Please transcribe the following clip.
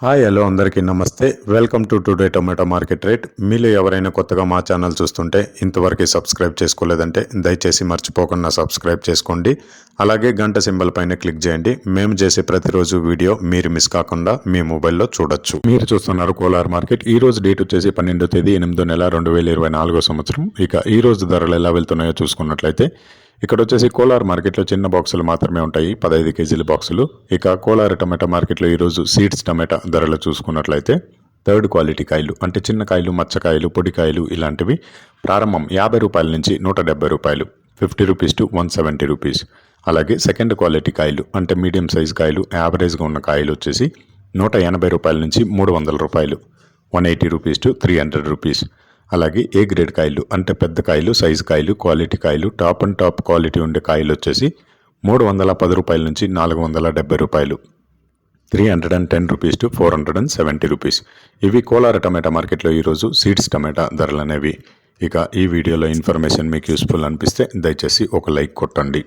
Hi hello అందరికీ నమస్తే. Welcome to today tomato market rate. మీలో ఎవరైనా కొత్తగా మా ఛానల్ చూస్తుంటే ఇంతవరకు సబ్స్క్రైబ్ చేసుకోలేదంటే దయచేసి మర్చిపోకుండా సబ్స్క్రైబ్ చేసుకోండి. అలాగే గంట సింబల్ పైన క్లిక్ చేయండి. మేము చేసే ప్రతిరోజు వీడియో మీరు మిస్ కాకుండా మీ మొబైల్లో చూడొచ్చు. మీరు చూస్తున్నారు కోలార్ మార్కెట్. ఈ రోజు డేట్ వచ్చేసి 12వ తేదీ 8వ నెల 2024 సంవత్సరం. ఇక ఈ రోజు ధరలు ఎలా వెళ్తున్నాయో చూసుకున్నట్లయితే ఇక్కడ వచ్చేసి కోలార్ మార్కెట్లో చిన్న బాక్సులు మాత్రమే ఉంటాయి, 15 కేజీల బాక్సులు. ఇక కోలార్ టమాటా మార్కెట్లో ఈరోజు సీడ్స్ టమాటా ధరలు చూసుకున్నట్లయితే థర్డ్ క్వాలిటీ కాయలు అంటే చిన్న కాయలు, మచ్చకాయలు, పొడికాయలు ఇలాంటివి ప్రారంభం 50 రూపాయల నుంచి 170 రూపాయలు, 50 రూపీస్ టు 170 రూపీస్. అలాగే సెకండ్ క్వాలిటీ కాయలు అంటే మీడియం సైజ్ కాయలు, యావరేజ్గా ఉన్న కాయలు వచ్చేసి 180 రూపాయల నుంచి 300 రూపాయలు, 180 రూపీస్ టు 300 రూపీస్. అలాగే ఏ గ్రేడ్ కాయలు అంటే పెద్ద కాయలు, సైజు కాయలు, క్వాలిటీ కాయలు, టాప్ అండ్ టాప్ క్వాలిటీ ఉండే కాయలు వచ్చేసి 310 రూపాయల నుంచి 470 రూపాయలు, 310 రూపీస్ టు 470 రూపీస్. ఇవి కోలార్ టమాటా మార్కెట్లో ఈరోజు సీడ్స్ టమాటా ధరలు అనేవి. ఇక ఈ వీడియోలో ఇన్ఫర్మేషన్ మీకు యూస్ఫుల్ అనిపిస్తే దయచేసి ఒక లైక్ కొట్టండి.